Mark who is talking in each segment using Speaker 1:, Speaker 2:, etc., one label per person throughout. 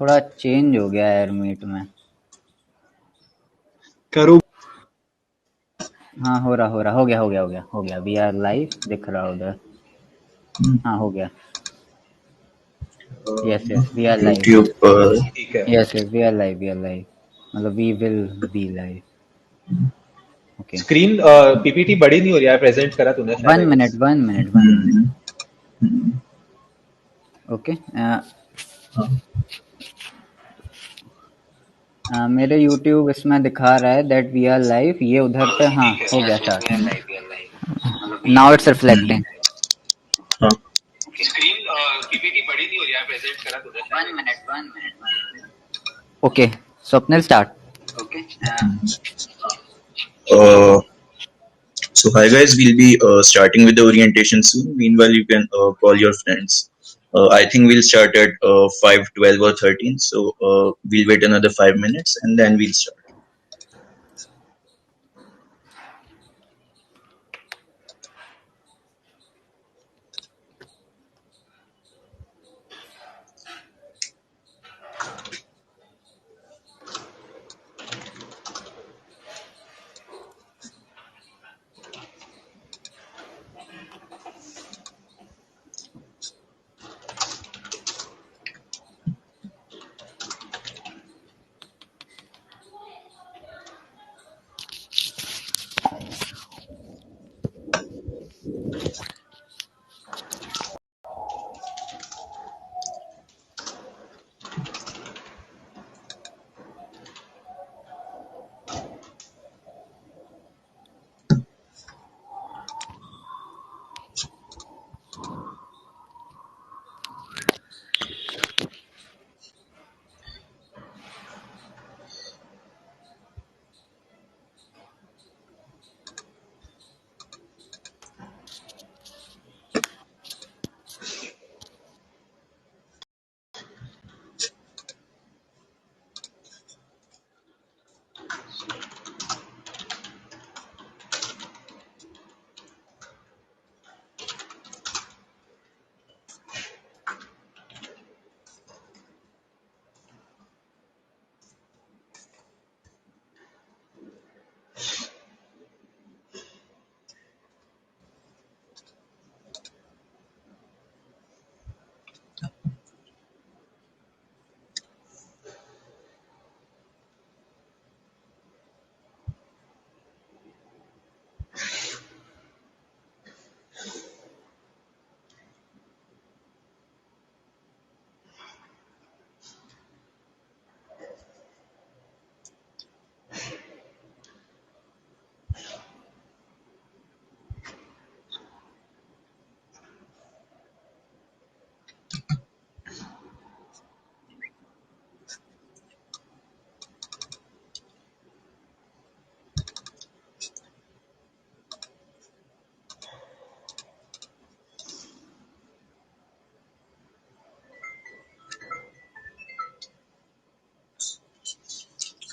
Speaker 1: थोड़ा चेंज हो गया एयर मीट में।
Speaker 2: करो।
Speaker 1: हाँ हो गया। वी आर लाइव दिख रहा उधर। हाँ हो गया। Yes we are live.
Speaker 3: YouTube पर
Speaker 2: ठीक है।
Speaker 1: यस वी आर लाइव मतलब we will be live. Okay
Speaker 2: screen PPT बड़ी नहीं हो रही है, प्रेजेंट करा तूने शायद।
Speaker 1: 1 मिनट। ओके मेरे YouTube इसमें दिखा रहा है दैट वी आर लाइव। ये उधर पे हाँ हो गया start. Now it's reflecting.
Speaker 2: Screen PPT बड़ी नहीं हो रही है, प्रेजेंट करा तूने शायद।
Speaker 1: 1 minute. Okay Swapnil start.
Speaker 3: So hi guys, we'll be starting with the orientation soon. Meanwhile, you can call your friends. I think we'll start at 5, 12 or 13. So we'll wait another 5 minutes and then we'll start.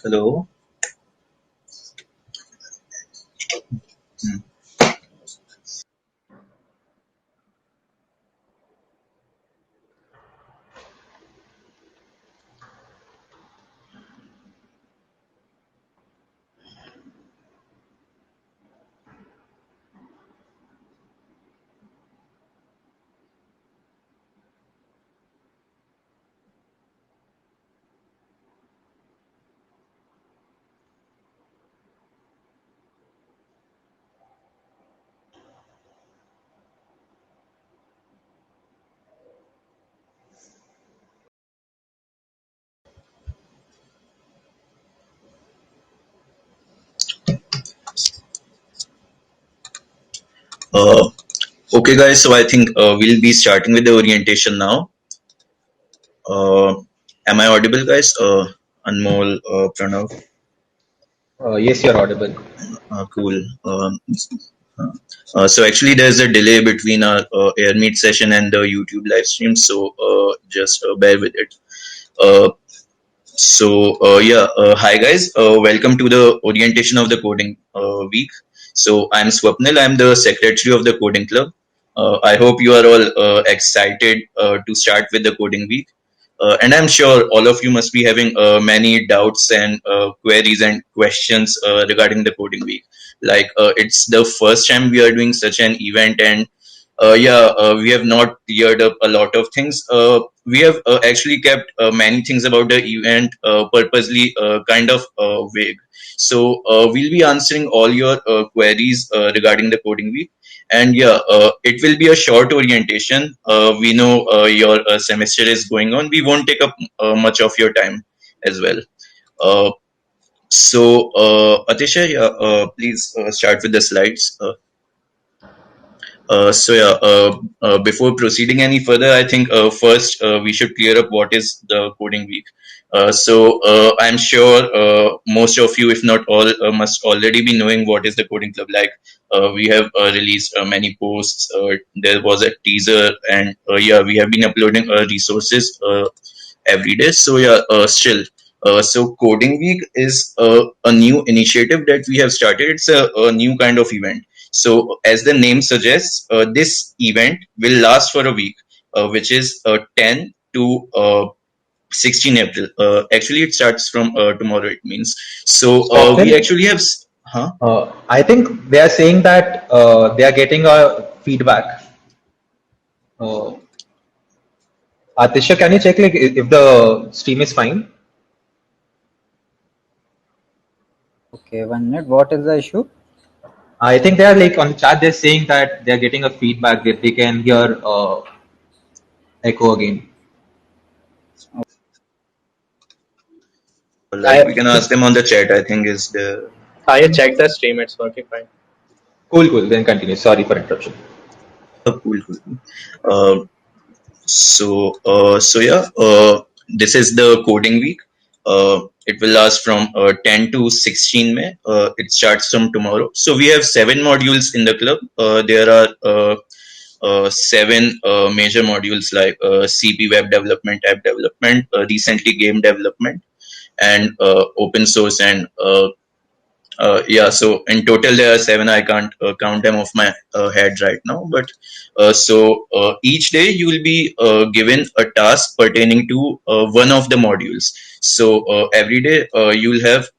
Speaker 3: Hello. Okay guys, so I think we'll be starting with the orientation now. Am I audible guys? Anmol, Pranav?
Speaker 2: Yes, you're audible.
Speaker 3: Cool. So actually there's a delay between our air meet session and the YouTube live stream, so just bear with it. Hi guys, welcome to the orientation of the coding week. So I'm Swapnil, I'm the secretary of the coding club. I hope you are all excited to start with the coding week. And I'm sure all of you must be having many doubts and queries and questions regarding the coding week. Like it's the first time we are doing such an event, and we have not cleared up a lot of things. We have actually kept many things about the event purposely kind of vague. So we'll be answering all your queries regarding the coding week. And it will be a short orientation. We know your semester is going on. We won't take up much of your time as well. Uh, Atisha, please start with the slides. Before proceeding any further, I think first we should clear up what is the coding week. I'm sure most of you, if not all, must already be knowing what is the coding club. Like we have released many posts. There was a teaser, and we have been uploading resources every day. So coding week is a new initiative that we have started. It's a new kind of event. So, as the name suggests, this event will last for a week, which is 10 to 16 April. Actually, it starts from tomorrow, it means. So, we actually have.
Speaker 2: I think they are saying that they are getting a feedback. Atisha, can you check like if the stream is fine?
Speaker 1: Okay, 1 minute. What is the issue?
Speaker 2: I think they are like on the chat. They're saying that they are getting a feedback that they can hear echo again.
Speaker 3: Like we can ask them on the chat. I think is the.
Speaker 4: I checked the stream. It's working fine.
Speaker 2: Cool. Then continue. Sorry for interruption.
Speaker 3: Cool. This is the coding week. It will last from 10 to 16 May. It starts from tomorrow. So we have 7 modules in the club. There are 7 major modules like CP web development, app development, recently game development, and open source and so in total there are 7. I can't count them off my head right now, but each day you will be given a task pertaining to one of the modules. So every day you will have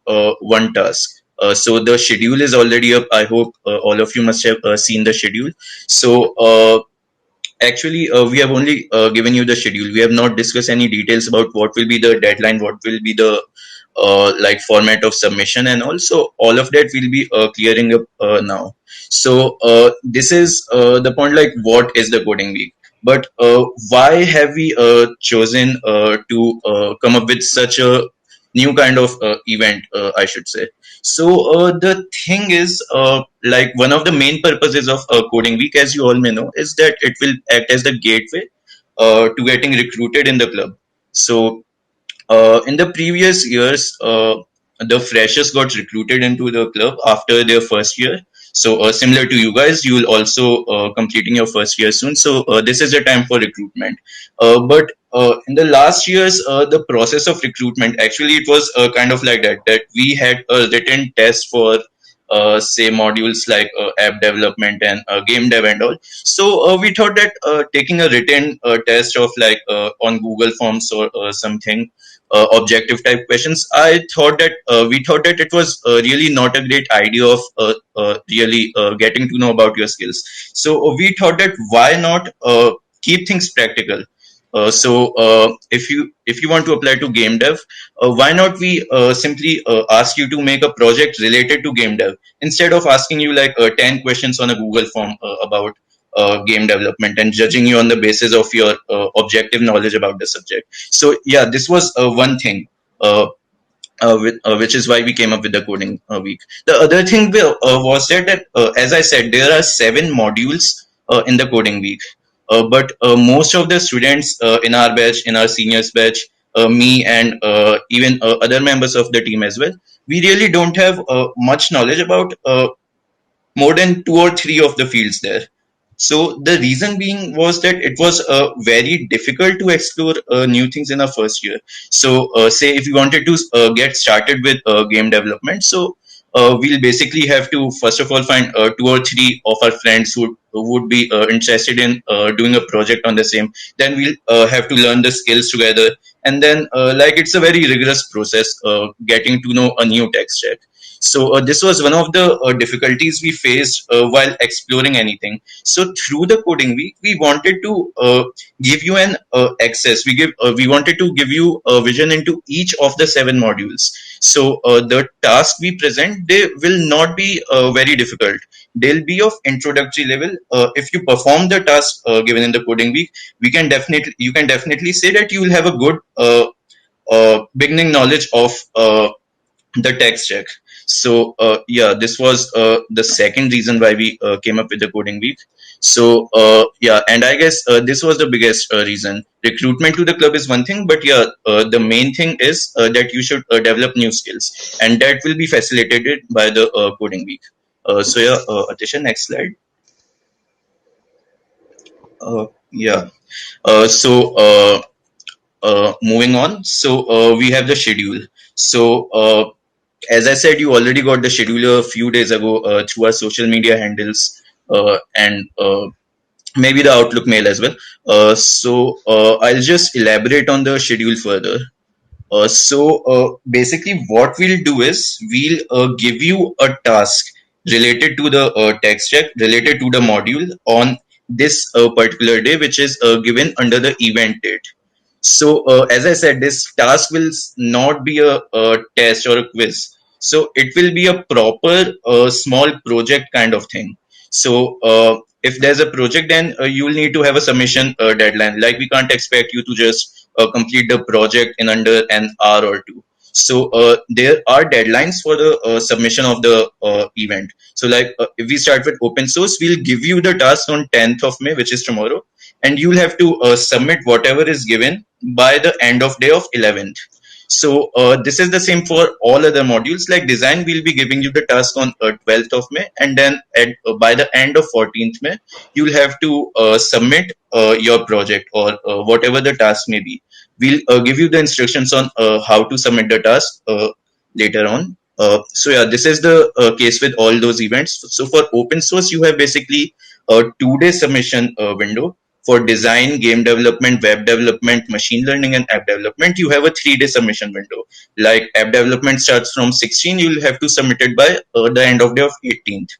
Speaker 3: one task. So the schedule is already up. I hope all of you must have seen the schedule. So actually, we have only given you the schedule. We have not discussed any details about what will be the deadline, what will be the format of submission, and also all of that will be clearing up now. So this is the point, like what is the coding week? But why have we chosen to come up with such a new kind of event, I should say. So the thing is, like one of the main purposes of coding week, as you all may know, is that it will act as the gateway to getting recruited in the club. So in the previous years, the freshers got recruited into the club after their first year. So similar to you guys, you will also completing your first year soon. So this is a time for recruitment. But in the last years, the process of recruitment, actually it was kind of like that we had a written test for say modules like app development and game dev and all. So we thought that taking a written test of like on Google Forms or something, objective type questions, we thought that it was really not a great idea of really getting to know about your skills. So we thought that why not keep things practical. If you want to apply to game dev, why not we simply ask you to make a project related to game dev instead of asking you like 10 questions on a Google form about game development and judging you on the basis of your objective knowledge about the subject. So yeah, this was one thing. Which is why we came up with the coding week. The other thing was that as I said, there are 7 modules in the coding week. But most of the students in our batch, in our seniors batch, me and even other members of the team as well, we really don't have much knowledge about more than 2 or 3 of the fields there. So the reason being was that it was very difficult to explore new things in our first year. So say if you wanted to get started with game development, so we'll basically have to first of all find 2 or 3 of our friends who would be interested in doing a project on the same. Then we'll have to learn the skills together, and then like it's a very rigorous process getting to know a new tech stack. So this was one of the difficulties we faced while exploring anything. So through the coding week, we wanted to give you an access. We wanted to give you a vision into each of the 7 modules. So the task we present, they will not be very difficult. They'll be of introductory level. If you perform the task given in the coding week, you can definitely say that you will have a good beginning knowledge of the tech stack. So yeah, this was the second reason why we came up with the coding week. So yeah, and I guess this was the biggest reason. Recruitment to the club is one thing, but yeah, the main thing is that you should develop new skills, and that will be facilitated by the coding week. So yeah, Atisha, next slide. Yeah. Moving on. So we have the schedule. So as I said, you already got the schedule a few days ago through our social media handles and maybe the Outlook mail as well. I'll just elaborate on the schedule further. Basically, what we'll do is we'll give you a task related to the text check, related to the module on this particular day, which is given under the event date. So, as I said, this task will not be a test or a quiz. So, it will be a proper small project kind of thing. So, if there's a project, then you will need to have a submission deadline. Like, we can't expect you to just complete the project in under an hour or two. So, there are deadlines for the submission of the event. So, like, if we start with open source, we'll give you the task on 10th of May, which is tomorrow, and you'll have to submit whatever is given by the end of day of 11th. So this is the same for all other modules. Like design, we'll be giving you the task on 12th of May, and then by the end of 14th May, you'll have to submit your project or whatever the task may be. We'll give you the instructions on how to submit the task later on. So yeah, this is the case with all those events. So for open source, you have basically a 2-day submission window. For design, game development, web development, machine learning, and app development, you have a 3-day submission window. Like app development starts from 16, you'll have to submit it by the end of day of 18th.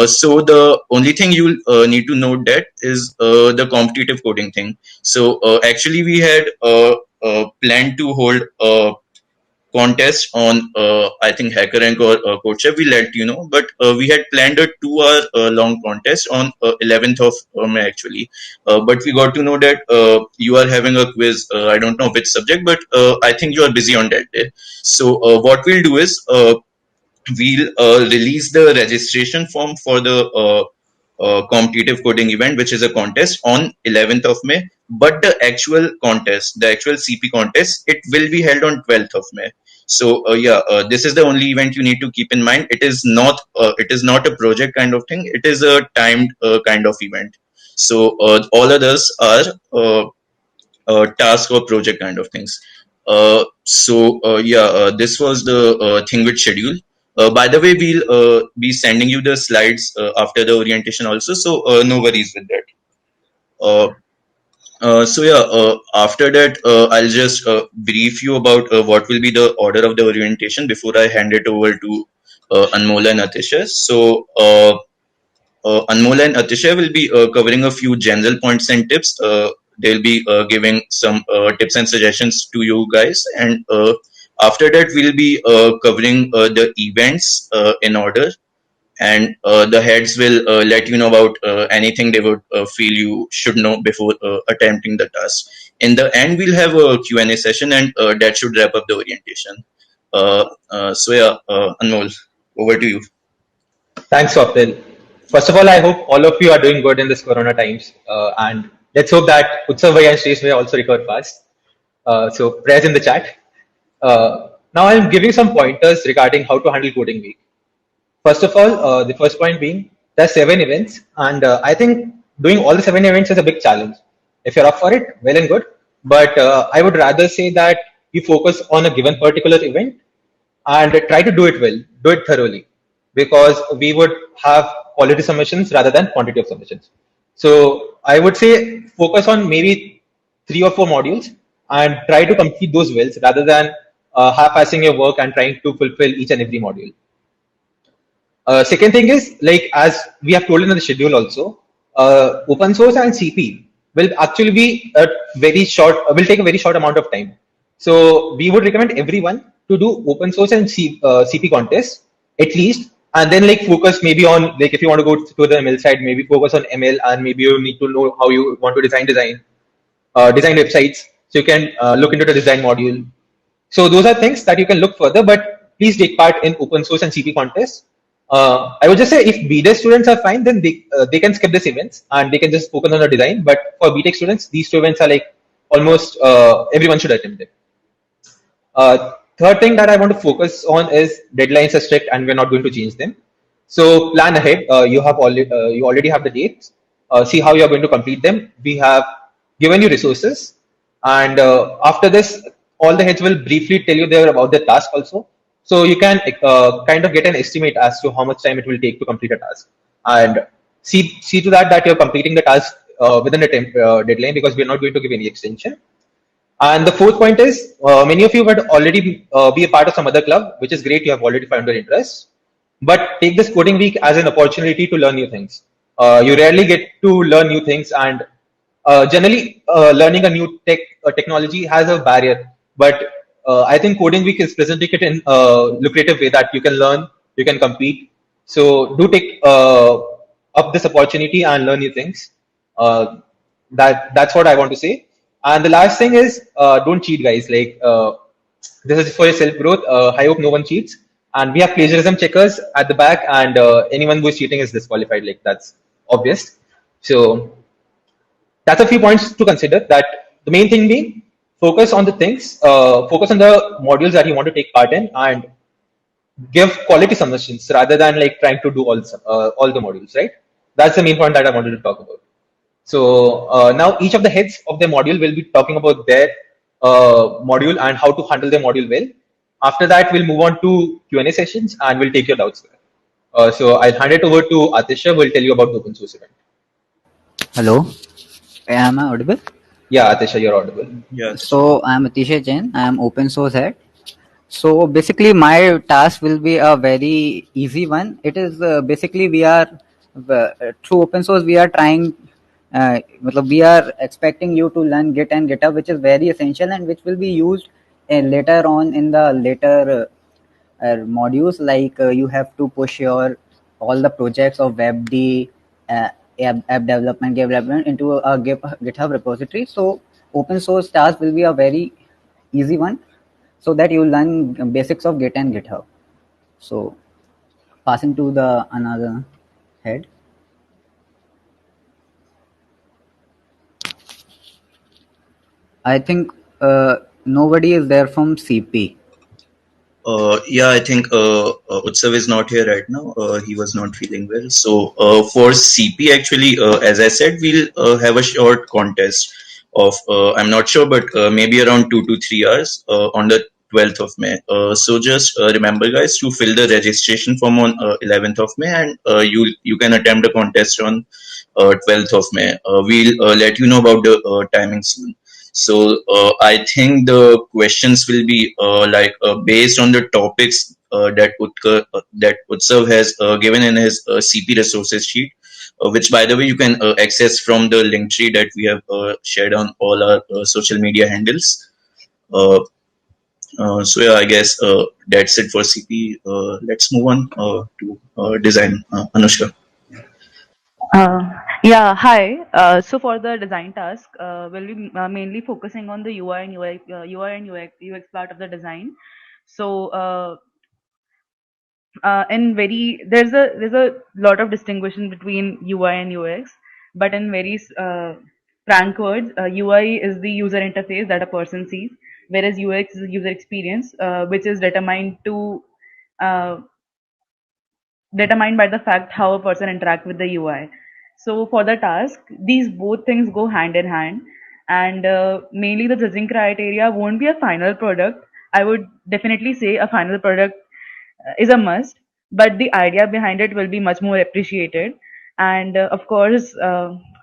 Speaker 3: So the only thing you need to note that is the competitive coding thing. So actually, we had planned to hold a contest on I think HackerRank or CodeChef. We let you know, but we had planned a 2-hour long contest on 11th of May actually. But we got to know that you are having a quiz. I don't know which subject, but I think you are busy on that day. So what we'll do is we'll release the registration form for the competitive coding event, which is a contest on 11th of May. But the actual contest, the actual CP contest, it will be held on 12th of May. So this is the only event you need to keep in mind. It is not a project kind of thing. It is a timed kind of event. So all others are task or project kind of things. This was the thing with schedule. By the way, we'll be sending you the slides after the orientation also. So no worries with that. After that, I'll just brief you about what will be the order of the orientation before I hand it over to Anmol and Atisha. So, Anmol and Atisha will be covering a few general points and tips. They'll be giving some tips and suggestions to you guys. And after that, we'll be covering the events in order. And the heads will let you know about anything they would feel you should know before attempting the task. In the end, we'll have a Q&A session, and that should wrap up the orientation. Anmol, over to you.
Speaker 2: Thanks, Swapnil. First of all, I hope all of you are doing good in this Corona times, and let's hope that Utsav Bhai and Shreesh may also recover fast. So prayers in the chat. Now I'll give you some pointers regarding how to handle coding week. First of all, the first point being there are 7 events, and I think doing all the 7 events is a big challenge. If you're up for it, well and good. But I would rather say that you focus on a given particular event and try to do it well, do it thoroughly, because we would have quality submissions rather than quantity of submissions. So I would say focus on maybe 3 or 4 modules and try to complete those wells rather than half-assing your work and trying to fulfill each and every module. Second thing is, like as we have told in the schedule also, open source and CP will actually be a very short, will take a very short amount of time. So we would recommend everyone to do open source and CP contests at least, and then like focus maybe on, like if you want to go to the ML side, maybe focus on ML, and maybe you need to know how you want to design websites. So you can look into the design module. So those are things that you can look further, but please take part in open source and CP contests. I would just say if BTech students are fine, then they can skip these events and they can just focus on the design. But for BTech students, these two events are like almost everyone should attempt it. Third thing that I want to focus on is deadlines are strict and we're not going to change them. So plan ahead. You already have the dates. See how you are going to complete them. We have given you resources, and after this, all the heads will briefly tell you there about the task also. So you can kind of get an estimate as to how much time it will take to complete a task, and see to that you're completing the task within the deadline, because we're not going to give any extension. And the fourth point is, many of you would already be a part of some other club, which is great. You have already found your interest, but take this coding week as an opportunity to learn new things. You rarely get to learn new things, and generally, learning a new technology has a barrier. But I think coding week is presenting it in a lucrative way that you can learn, you can compete. So do take up this opportunity and learn new things. That's what I want to say. And the last thing is, don't cheat, guys. Like this is for your self growth. I hope no one cheats. And we have plagiarism checkers at the back, and anyone who is cheating is disqualified. Like that's obvious. So that's a few points to consider. That the main thing being, focus on the things, focus on the modules that you want to take part in, and give quality submissions rather than like trying to do all the modules. Right? That's the main point that I wanted to talk about. So now each of the heads of the module will be talking about their module and how to handle the module well. After that, we'll move on to Q&A sessions and we'll take your doubts there. So I'll hand it over to Atisha, who will tell you about the open source event.
Speaker 1: Hello, am I audible?
Speaker 2: Yeah, Atisha, you're audible.
Speaker 3: Yeah.
Speaker 1: So I'm Atisha Jain. I am open source head. So basically, my task will be a very easy one. It is basically we are through open source we are trying. We are expecting you to learn Git and GitHub, which is very essential and which will be used later on in the later modules. Like you have to push your all the projects of WebD, app development into a GitHub repository. So open source task will be a very easy one, so that you learn basics of Git and GitHub. So passing to the another head. I think nobody is there from CP.
Speaker 3: Yeah, I think Utsav is not here right now. He was not feeling well. So for CP, actually, as I said, we'll have a short contest of, I'm not sure, but maybe around 2 to 3 hours on the 12th of May. So just remember, guys, to fill the registration form on 11th of May, and you can attempt the contest on 12th of May. We'll let you know about the timing soon. So I think the questions will be based on the topics that Utsav has given in his CP resources sheet, which, by the way, you can access from the link tree that we have shared on all our social media handles. So yeah, I guess that's it for CP. Let's move on to design. Anushka.
Speaker 5: Yeah, hi. So for the design task, we'll be mainly focusing on the UI and UX part of the design. So there's a lot of distinguishing between UI and UX, but in very frank words, UI is the user interface that a person sees, whereas UX is user experience, which is uh, determined by the fact how a person interact with the UI. So for the task, these both things go hand in hand, and mainly the judging criteria won't be a final product. I would definitely say a final product is a must, but the idea behind it will be much more appreciated. And of course,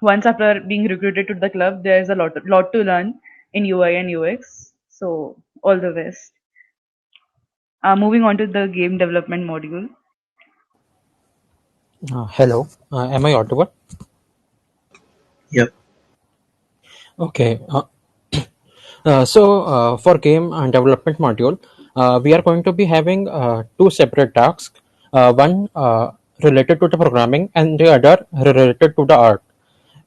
Speaker 5: once after being recruited to the club, there's a lot to learn. in UI and UX. So all the best. Moving on to the game development module.
Speaker 6: Hello, am I audible?
Speaker 3: Yeah.
Speaker 6: Okay. For game and development module, we are going to be having two separate tasks. One related to the programming, and the other related to the art.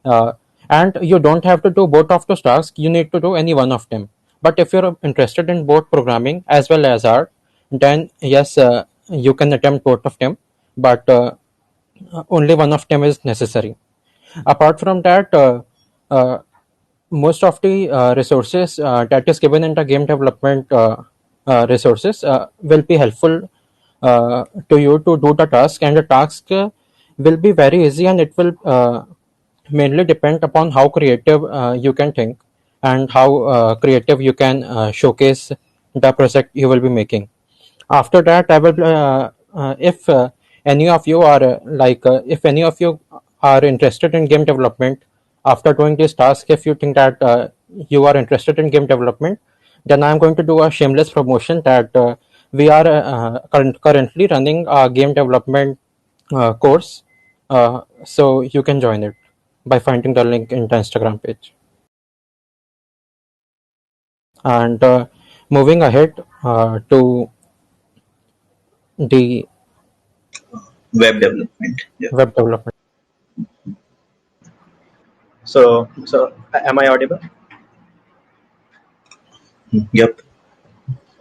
Speaker 6: Uh, and you don't have to do both of those tasks. You need to do any one of them. But if you're interested in both programming as well as art, then yes, you can attempt both of them. But only one of them is necessary. Apart from that, uh, most of the resources that is given in the game development resources will be helpful to you to do the task, and the task will be very easy, and it will mainly depend upon how creative you can think and how creative you can showcase the project you will be making. After that, I will if any of you are if any of you are interested in game development, after doing this task, if you think that you are interested in game development, then I'm going to do a shameless promotion that we are currently running a game development course, so you can join it by finding the link in the Instagram page. And moving ahead to the
Speaker 3: Web development. Yeah.
Speaker 6: web development.
Speaker 4: So am I audible?
Speaker 3: Yep.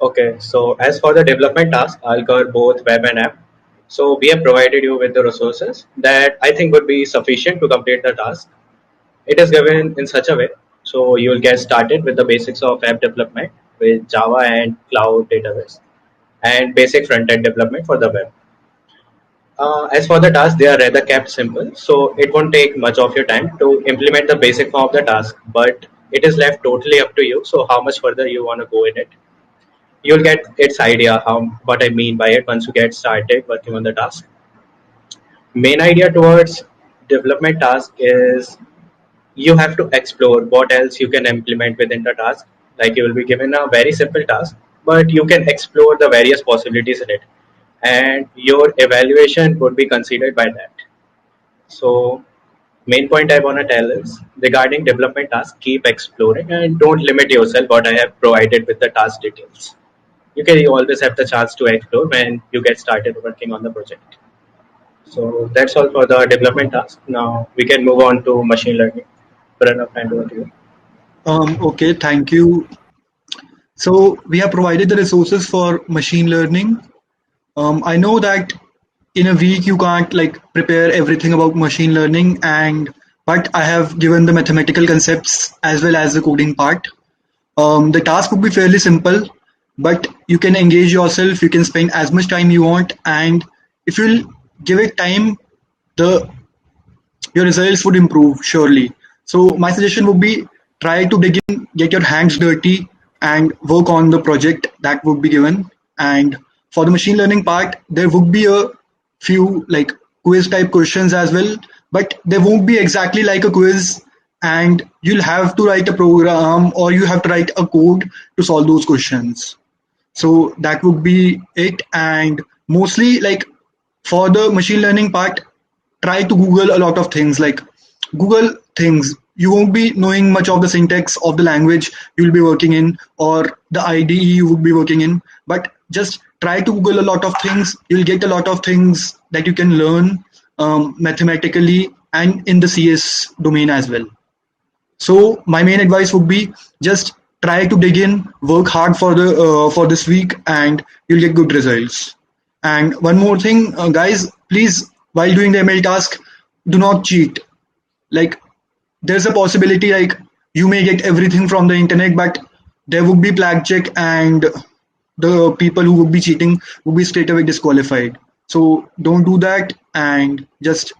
Speaker 4: Okay. So as for the development task, I'll cover both web and app. So we have provided you with the resources that I think would be sufficient to complete the task. It is given in such a way so you'll get started with the basics of app development with Java and cloud database and basic front-end development for the web. As for the task, they are rather kept simple, so it won't take much of your time to implement the basic form of the task, but it is left totally up to you. So how much further you want to go in it? You'll get its idea how what I mean by it once you get started working on the task. Main idea towards development task is you have to explore what else you can implement within the task. Like you will be given a very simple task, but you can explore the various possibilities in it, and your evaluation would be considered by that. So, main point I want to tell is regarding development tasks, keep exploring and don't limit yourself. What I have provided with the task details, you always have the chance to explore when you get started working on the project. So that's all for the development task. Now we can move on to machine learning. Pranav, hand over to you.
Speaker 7: Okay, thank you. So we have provided the resources for machine learning. I know that in a week you can't like prepare everything about machine learning, and but I have given the mathematical concepts as well as the coding part. The task would be fairly simple, but you can engage yourself. You can spend as much time you want, and if you'll give it time, the your results would improve surely. So my suggestion would be try to dig in, get your hands dirty, and work on the project that would be given. And for the machine learning part, there would be a few like quiz type questions as well, but they won't be exactly like a quiz. And you'll have to write a program or you have to write a code to solve those questions. So that would be it. And mostly like for the machine learning part, try to Google a lot of things. Like Google things. You won't be knowing much of the syntax of the language you'll be working in or the IDE you would be working in, but just try to Google a lot of things. You'll get a lot of things that you can learn mathematically and in the CS domain as well. So my main advice would be just try to dig in, work hard for this week, and you'll get good results. And one more thing, guys, please, while doing the ML task, do not cheat. Like there's a possibility like you may get everything from the internet, but there would be flag check, and the people who would be cheating would be straight away disqualified. So don't do that, and just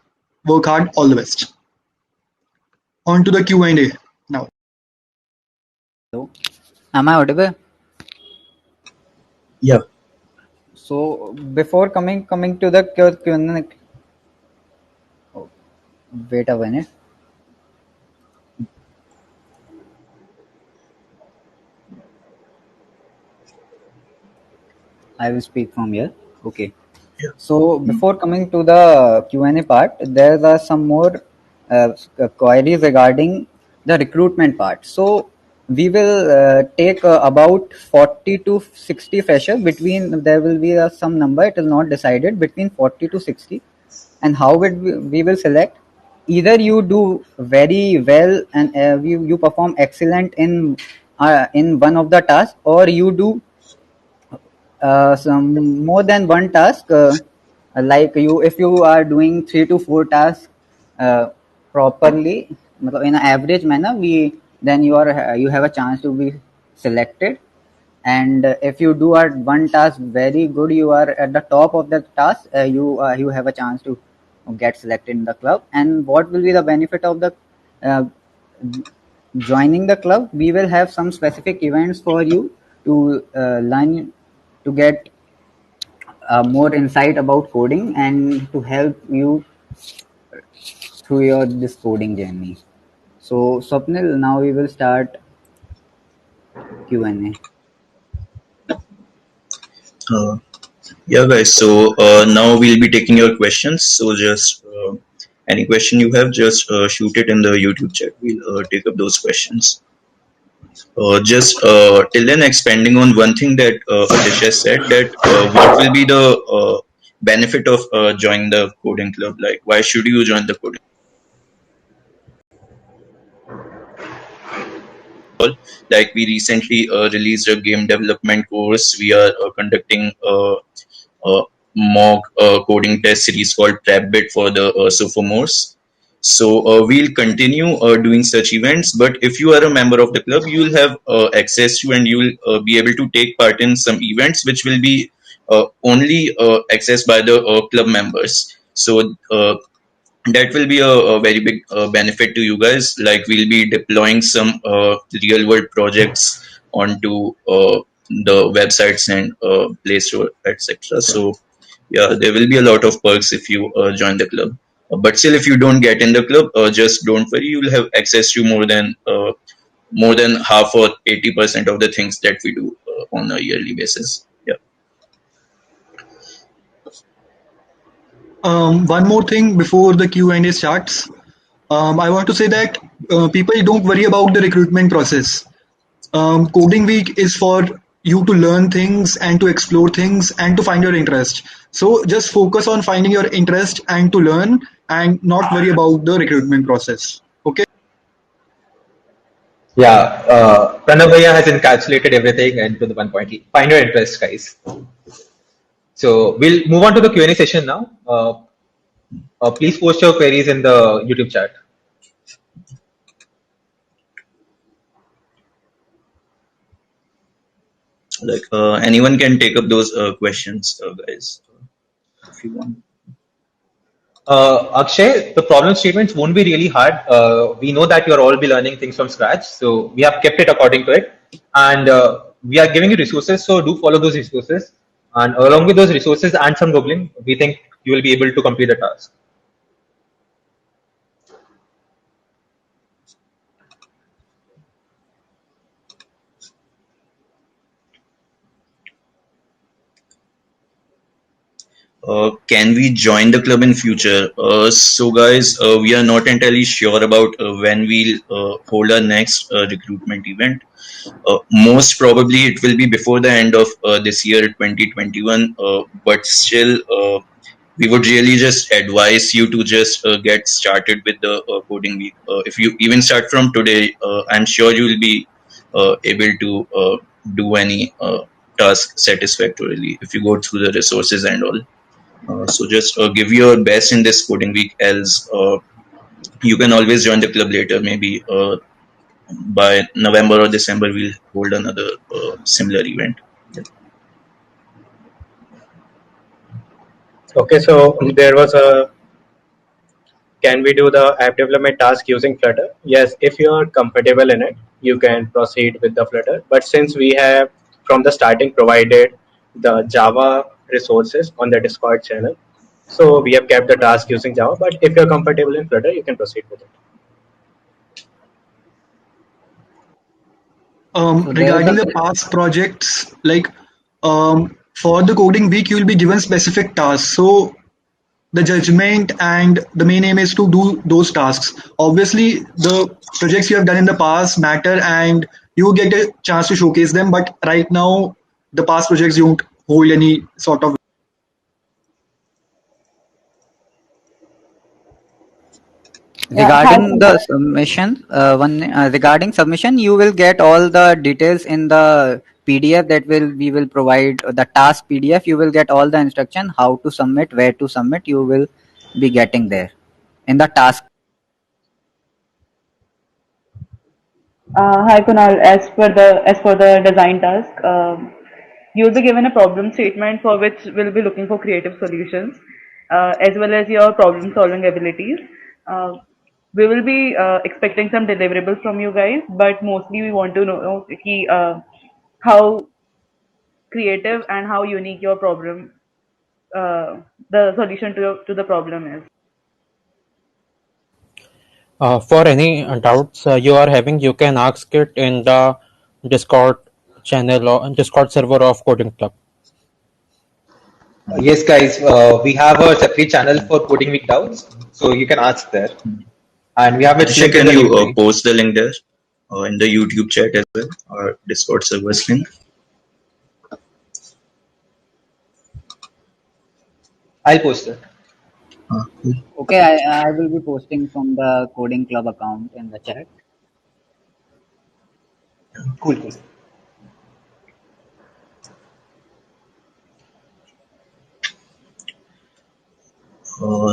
Speaker 7: work hard. All the best. On to the Q&A now.
Speaker 1: So, am I audible?
Speaker 3: Yeah.
Speaker 1: So before coming to the Q&A, oh, wait a minute. I will speak from here. Okay.
Speaker 3: Yeah.
Speaker 1: So before coming to the Q&A part, there are some more queries regarding the recruitment part. So we will take about 40 to 60 freshers between, there will be some number, it is not decided, between 40 to 60. And how we will select? Either you do very well and you perform excellent in one of the tasks, or you do some more than one task, like you, if you are doing 3 to 4 tasks uh, properly, matlab in an average manner, we then you have a chance to be selected. And if you do at one task very good, you are at the top of the task, you have a chance to get selected in the club. And what will be the benefit of the uh, joining the club? We will have some specific events for you to learn, to get more insight about coding and to help you through your this coding journey. So Swapnil, now we will start Q&A.
Speaker 3: Yeah, guys. So now we'll be taking your questions. So just any question you have, just shoot it in the YouTube chat. We'll take up those questions. Just till then, expanding on one thing that Atisha said, that what will be the benefit of joining the coding club? Like, why should you join the coding club? Like, we recently released a game development course. We are conducting a mock coding test series called PrepBit for the sophomores. So we'll continue doing such events. But if you are a member of the club, you will have access to, and you will be able to take part in some events which will be only accessed by the club members. So that will be a very big benefit to you guys. Like, we'll be deploying some real world projects onto the websites and Play Store, etc. So yeah, there will be a lot of perks if you join the club. But still, if you don't get in the club, just don't worry. You will have access to more than half or 80% of the things that we do on a yearly basis. Yeah.
Speaker 7: One more thing before the Q&A starts. I want to say that people don't worry about the recruitment process. Coding Week is for you to learn things and to explore things and to find your interest. So just focus on finding your interest and to learn, and not worry about the recruitment process. Okay.
Speaker 2: Yeah, Pranav Bhaiya has encapsulated everything into the one point. Find your interest, guys. So we'll move on to the Q&A session now. Please post your queries in the YouTube chat.
Speaker 3: Like, anyone can take up those questions, guys, if you want.
Speaker 2: Akshay, the problem statements won't be really hard. We know that you're all be learning things from scratch, so we have kept it according to it, and we are giving you resources. So do follow those resources, and along with those resources and some googling, we think you will be able to complete the task.
Speaker 3: Can we join the club in future? So guys, we are not entirely sure about when we'll hold our next recruitment event. Most probably it will be before the end of this year, 2021. But still, we would really just advise you to just get started with the coding week. If you even start from today, I'm sure you will be able to do any task satisfactorily if you go through the resources and all. So just give your best in this coding week, else you can always join the club later. Maybe by November or December, we'll hold another similar event.
Speaker 4: Okay, so there was a, can we do the app development task using Flutter? Yes, if you are comfortable in it, you can proceed with the Flutter. But since we have from the starting provided the Java resources on the Discord channel, so we have kept the task using Java. But if you're comfortable in Flutter, you can proceed with it.
Speaker 1: So there
Speaker 7: Regarding
Speaker 1: is
Speaker 7: the
Speaker 1: a,
Speaker 7: past projects, like for the coding week, you will be given specific tasks. So the judgment and the main aim is to do those tasks. Obviously, the projects you have done in the past matter and you get a chance to showcase them. But right now, the past projects don't hold any sort of.
Speaker 5: Hi,
Speaker 1: Regarding the
Speaker 5: Kunal.
Speaker 1: submission, regarding submission, you will get all the details in the PDF that we will provide the task PDF. You will get all the instruction how to submit, where to submit. You will be getting there in the task.
Speaker 5: Hi Kunal, as for the design task, you'll be given a problem statement for which we'll be looking for creative solutions, as well as your problem solving abilities. Uh, we will be expecting some deliverables from you guys, but mostly we want to know how creative and how unique your problem, the solution to the problem is.
Speaker 6: For any doubts you are having, you can ask it in the Discord channel or Discord server of Coding Club.
Speaker 2: Yes, guys, we have a separate channel for Coding Week doubts, so you can ask there. And we have it
Speaker 3: Atishay,
Speaker 2: linked in
Speaker 3: can
Speaker 2: the
Speaker 3: you
Speaker 2: link tree.
Speaker 3: post the link there in the YouTube chat as well, or Discord servers link?
Speaker 2: I'll post it.
Speaker 3: Cool.
Speaker 1: Okay, I will be posting from the Coding Club account in the chat.
Speaker 2: Cool, cool.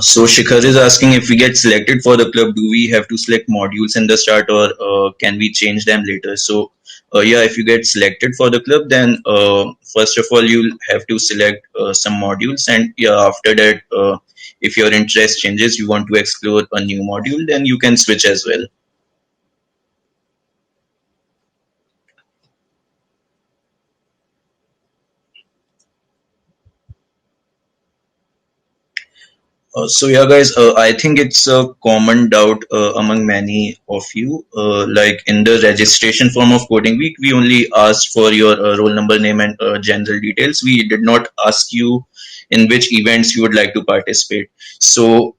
Speaker 3: So Shikhar is asking, if we get selected for the club, do we have to select modules in the start, or can we change them later? So yeah, if you get selected for the club, then first of all you'll have to select some modules, and yeah, after that, if your interest changes, you want to explore a new module, then you can switch as well. So yeah, guys, I think it's a common doubt among many of you. Like in the registration form of Coding Week, we only asked for your roll number, name, and general details. We did not ask you in which events you would like to participate. So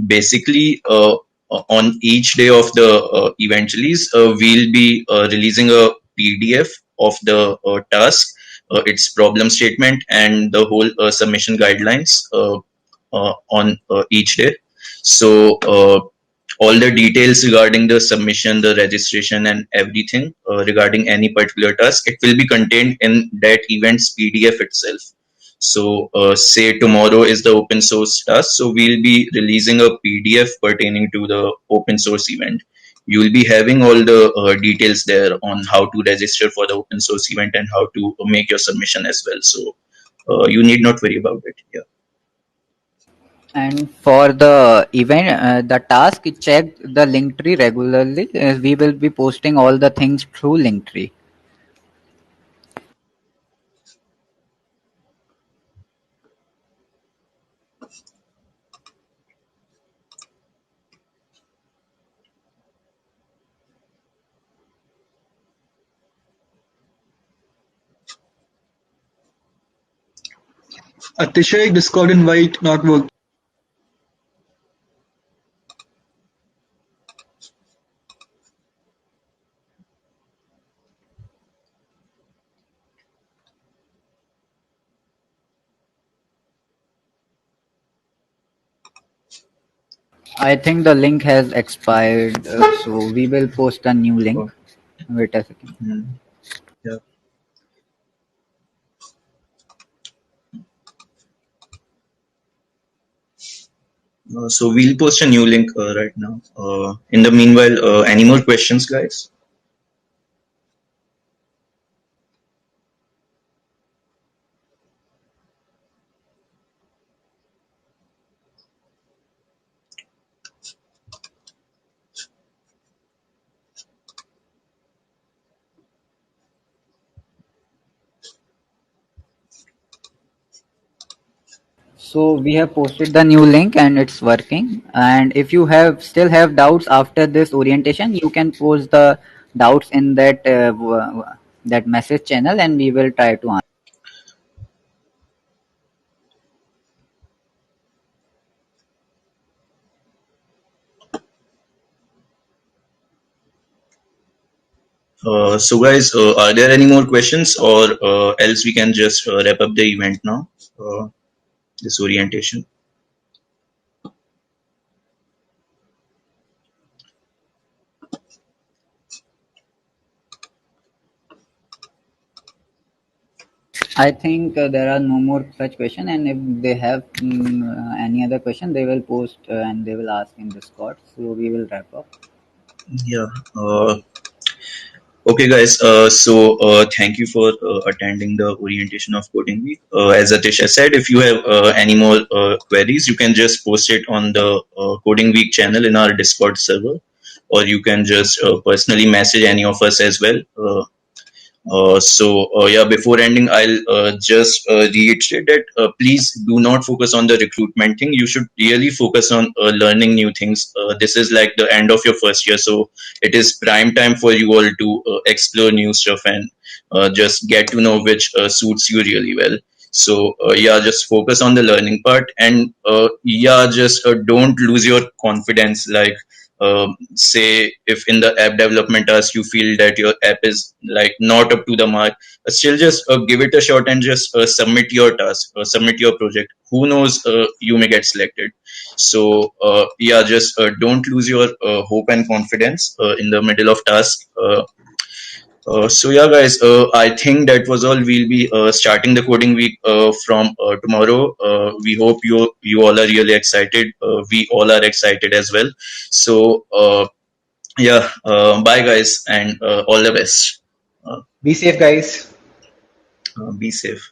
Speaker 3: basically, on each day of the event release, we'll be releasing a PDF of the task, its problem statement, and the whole submission guidelines. On each day. So all the details regarding the submission, the registration, and everything regarding any particular task, it will be contained in that event's PDF itself. So say tomorrow is the open source task, so we'll be releasing a PDF pertaining to the open source event. You will be having all the details there on how to register for the open source event and how to make your submission as well. So you need not worry about it. Yeah.
Speaker 1: And for the event, the task, check the Linktree regularly. We will be posting all the things through Linktree.
Speaker 7: Atishay, Discord invite not working.
Speaker 1: I think the link has expired, so we will post a new link. Wait a second.
Speaker 3: Yeah. So we'll post a new link right now. In the meanwhile, any more questions, guys?
Speaker 1: So we have posted the new link and it's working. And if you still have doubts after this orientation, you can post the doubts in that that message channel, and we will try to answer.
Speaker 3: So guys, are there any more questions, or else we can just wrap up the event now? This orientation.
Speaker 1: I think there are no more such question, and if they have any other question, they will post and they will ask in Discord. So we will wrap up.
Speaker 3: Yeah. Okay, guys. Thank you for attending the orientation of Coding Week. As Atisha said, if you have any more queries, you can just post it on the Coding Week channel in our Discord server, or you can just personally message any of us as well. Yeah, before ending, I'll just reiterate that please do not focus on the recruitment thing. You should really focus on learning new things. This is like the end of your first year, so it is prime time for you all to explore new stuff and just get to know which suits you really well. So yeah, just focus on the learning part, and yeah, just don't lose your confidence. Like say if in the app development task you feel that your app is like not up to the mark, still just give it a shot and just submit your task, submit your project. Who knows, you may get selected. So yeah, just don't lose your hope and confidence in the middle of task. So yeah, guys, I think that was all. We'll be starting the coding week from tomorrow. We hope you all are really excited. We all are excited as well. So yeah, bye guys, and all the best.
Speaker 2: Be safe, guys.
Speaker 3: Be safe.